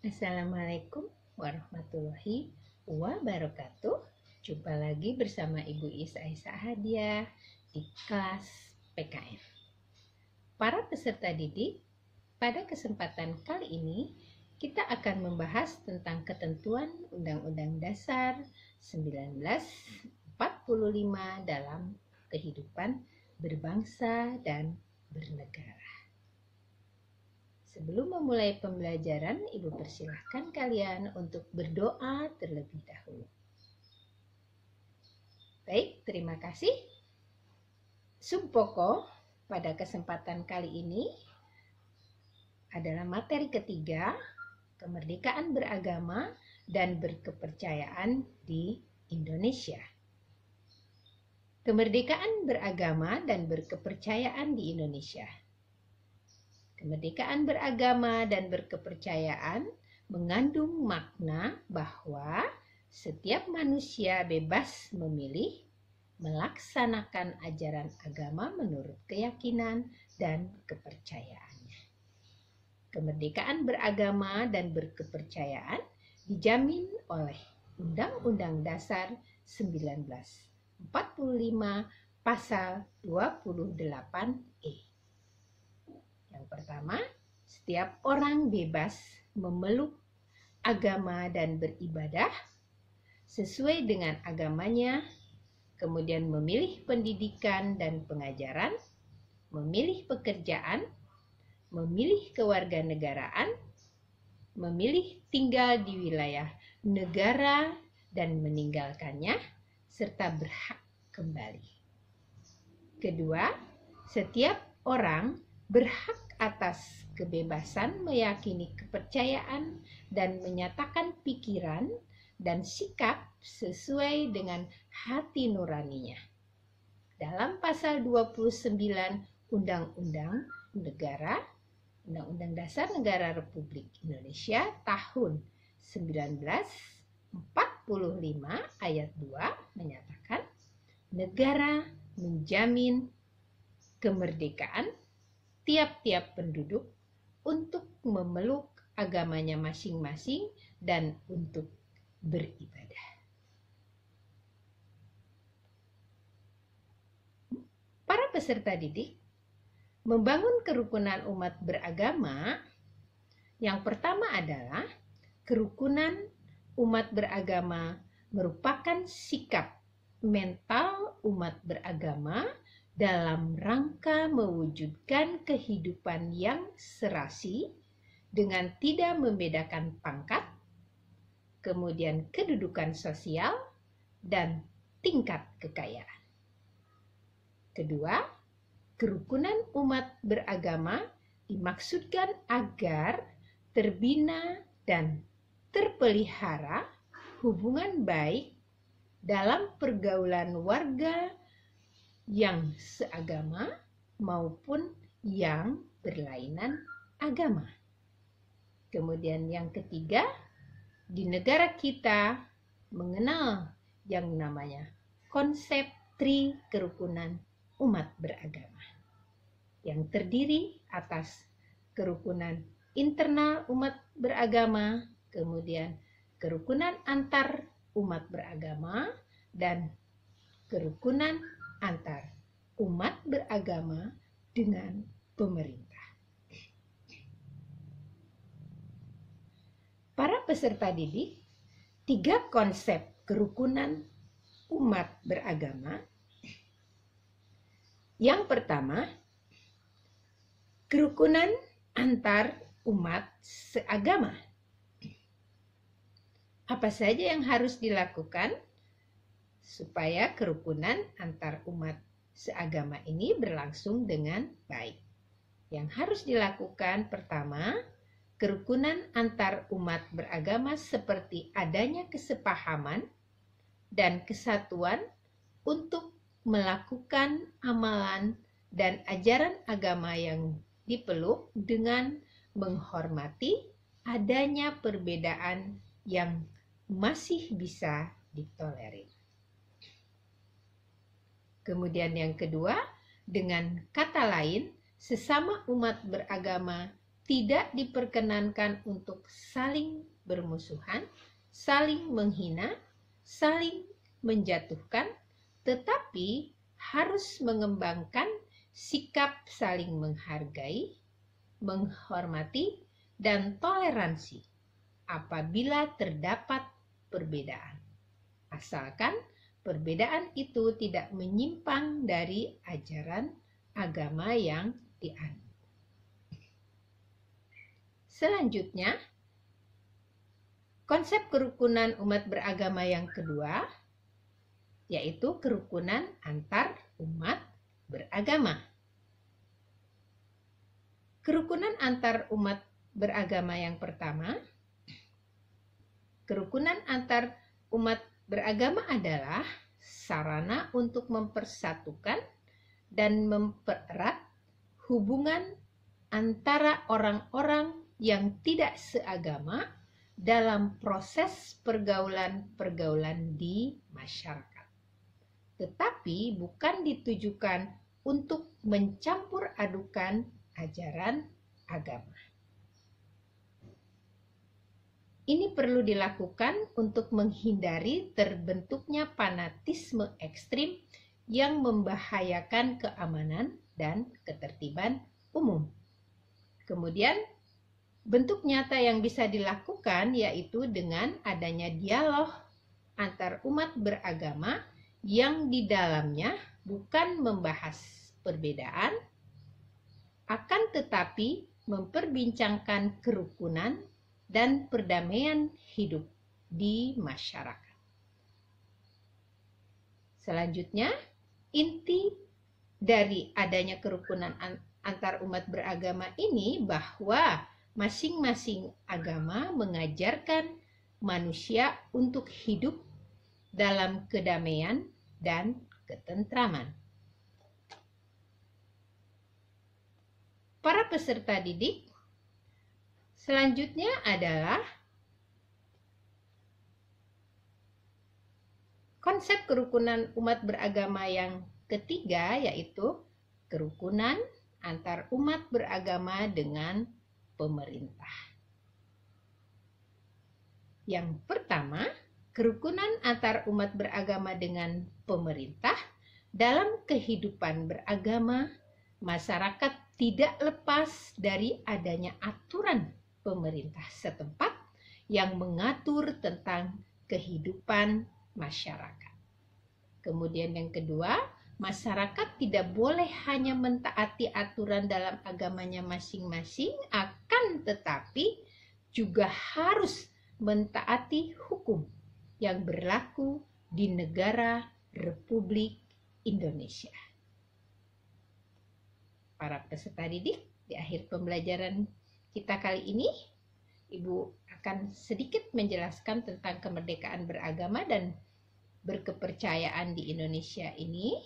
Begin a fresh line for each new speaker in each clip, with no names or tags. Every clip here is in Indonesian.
Assalamualaikum warahmatullahi wabarakatuh. Jumpa lagi bersama Ibu Is Aisyah Hadiah di kelas PKN. Para peserta didik, pada kesempatan kali ini kita akan membahas tentang ketentuan Undang-Undang Dasar 1945 dalam kehidupan berbangsa dan bernegara. Sebelum memulai pembelajaran, Ibu persilahkan kalian untuk berdoa terlebih dahulu. Baik, terima kasih. Sumpoko pada kesempatan kali ini adalah materi ketiga, kemerdekaan beragama dan berkepercayaan di Indonesia. Kemerdekaan beragama dan berkepercayaan di Indonesia. Kemerdekaan beragama dan berkepercayaan mengandung makna bahwa setiap manusia bebas memilih, melaksanakan ajaran agama menurut keyakinan dan kepercayaannya. Kemerdekaan beragama dan berkepercayaan dijamin oleh Undang-Undang Dasar 1945 Pasal 28E. Yang pertama, setiap orang bebas memeluk agama dan beribadah sesuai dengan agamanya, kemudian memilih pendidikan dan pengajaran, memilih pekerjaan, memilih kewarganegaraan, memilih tinggal di wilayah negara dan meninggalkannya, serta berhak kembali. Kedua, setiap orang berhak atas kebebasan meyakini kepercayaan dan menyatakan pikiran dan sikap sesuai dengan hati nuraninya. Dalam pasal 29 Undang-Undang Dasar Negara Republik Indonesia tahun 1945 ayat 2 menyatakan negara menjamin kemerdekaan tiap-tiap penduduk untuk memeluk agamanya masing-masing dan untuk beribadah. Para peserta didik, membangun kerukunan umat beragama yang pertama adalah kerukunan umat beragama merupakan sikap mental umat beragama dalam rangka mewujudkan kehidupan yang serasi dengan tidak membedakan pangkat, kemudian kedudukan sosial, dan tingkat kekayaan. Kedua, kerukunan umat beragama dimaksudkan agar terbina dan terpelihara hubungan baik dalam pergaulan warga yang seagama maupun yang berlainan agama. Kemudian yang ketiga, di negara kita mengenal yang namanya konsep tri kerukunan umat beragama yang terdiri atas kerukunan internal umat beragama, kemudian kerukunan antar umat beragama, dan kerukunan antar umat beragama dengan pemerintah. Para peserta didik, 3 konsep kerukunan umat beragama. Yang pertama, kerukunan antar umat seagama. Apa saja yang harus dilakukan supaya kerukunan antar umat seagama ini berlangsung dengan baik? Yang harus dilakukan pertama, kerukunan antar umat beragama seperti adanya kesepahaman dan kesatuan untuk melakukan amalan dan ajaran agama yang dipeluk dengan menghormati adanya perbedaan yang masih bisa ditolerir. Kemudian yang kedua, dengan kata lain, sesama umat beragama tidak diperkenankan untuk saling bermusuhan, saling menghina, saling menjatuhkan, tetapi harus mengembangkan sikap saling menghargai, menghormati, dan toleransi apabila terdapat perbedaan. Asalkan perbedaan itu tidak menyimpang dari ajaran agama yang dianut. Selanjutnya, konsep kerukunan umat beragama yang kedua, yaitu kerukunan antar umat beragama. Kerukunan antar umat beragama yang pertama, kerukunan antar umat beragama adalah sarana untuk mempersatukan dan mempererat hubungan antara orang-orang yang tidak seagama dalam proses pergaulan-pergaulan di masyarakat, tetapi bukan ditujukan untuk mencampur adukan ajaran agama. Ini perlu dilakukan untuk menghindari terbentuknya fanatisme ekstrim yang membahayakan keamanan dan ketertiban umum. Kemudian, bentuk nyata yang bisa dilakukan yaitu dengan adanya dialog antar umat beragama yang di dalamnya bukan membahas perbedaan, akan tetapi memperbincangkan kerukunan dan perdamaian hidup di masyarakat. Selanjutnya, inti dari adanya kerukunan antar umat beragama ini bahwa masing-masing agama mengajarkan manusia untuk hidup dalam kedamaian dan ketentraman. Para peserta didik, selanjutnya adalah konsep kerukunan umat beragama yang ketiga, yaitu kerukunan antar umat beragama dengan pemerintah. Yang pertama, kerukunan antar umat beragama dengan pemerintah. Dalam kehidupan beragama, masyarakat tidak lepas dari adanya aturan pemerintah setempat yang mengatur tentang kehidupan masyarakat. Kemudian yang kedua, masyarakat tidak boleh hanya mentaati aturan dalam agamanya masing-masing, akan tetapi juga harus mentaati hukum yang berlaku di negara Republik Indonesia. Para peserta didik, di akhir pembelajaran kita kali ini, Ibu akan sedikit menjelaskan tentang kemerdekaan beragama dan berkepercayaan di Indonesia ini.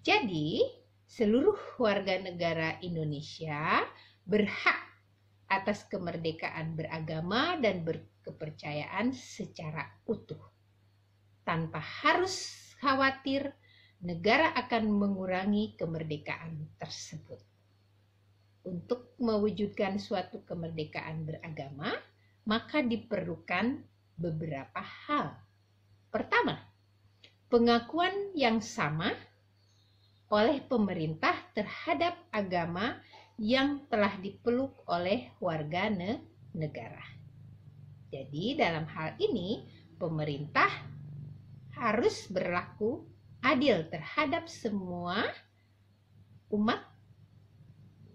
Jadi, seluruh warga negara Indonesia berhak atas kemerdekaan beragama dan berkepercayaan secara utuh, tanpa harus khawatir negara akan mengurangi kemerdekaan tersebut. Untuk mewujudkan suatu kemerdekaan beragama, maka diperlukan beberapa hal. Pertama, pengakuan yang sama oleh pemerintah terhadap agama yang telah dipeluk oleh warga negara. Jadi dalam hal ini, pemerintah harus berlaku adil terhadap semua umat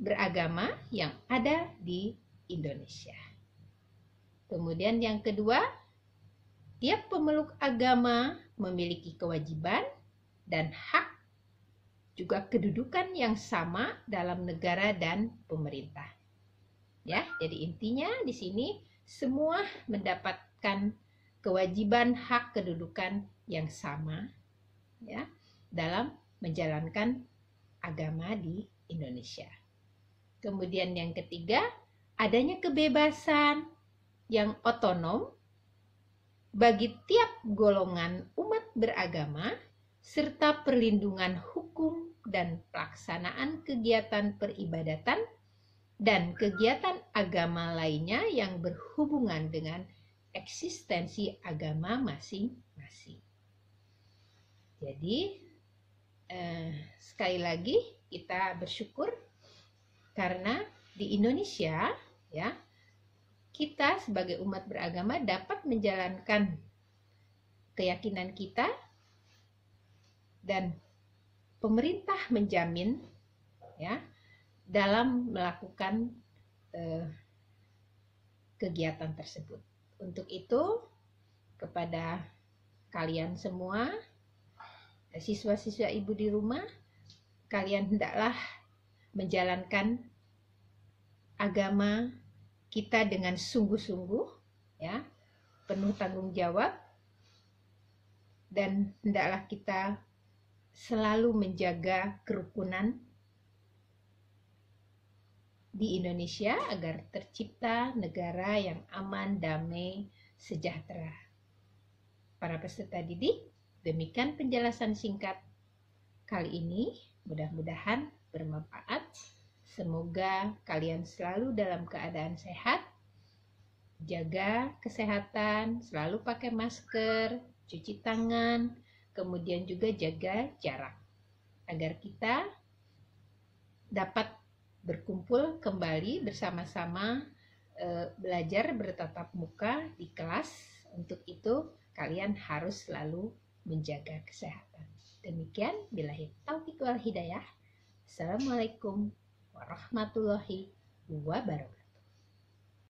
beragama yang ada di Indonesia. Kemudian yang kedua, tiap pemeluk agama memiliki kewajiban dan hak juga kedudukan yang sama dalam negara dan pemerintah. Ya, jadi intinya di sini semua mendapatkan kewajiban hak kedudukan yang sama, ya, dalam menjalankan agama di Indonesia. Kemudian yang ketiga, adanya kebebasan yang otonom bagi tiap golongan umat beragama serta perlindungan hukum dan pelaksanaan kegiatan peribadatan dan kegiatan agama lainnya yang berhubungan dengan eksistensi agama masing-masing. Jadi sekali lagi kita bersyukur karena di Indonesia ya, kita sebagai umat beragama dapat menjalankan keyakinan kita dan pemerintah menjamin ya dalam melakukan kegiatan tersebut. Untuk itu kepada kalian semua, siswa-siswa ibu di rumah, kalian hendaklah menjalankan agama kita dengan sungguh-sungguh ya, penuh tanggung jawab, dan hendaklah kita selalu menjaga kerukunan di Indonesia agar tercipta negara yang aman, damai, sejahtera. Para peserta didik, demikian penjelasan singkat kali ini. Mudah-mudahan bermanfaat. Semoga kalian selalu dalam keadaan sehat, jaga kesehatan, selalu pakai masker, cuci tangan, kemudian juga jaga jarak agar kita dapat berkumpul kembali bersama-sama belajar bertatap muka di kelas. Untuk itu kalian harus selalu menjaga kesehatan. Demikian, billahi taufiq wal hidayah. Assalamualaikum warahmatullahi wabarakatuh.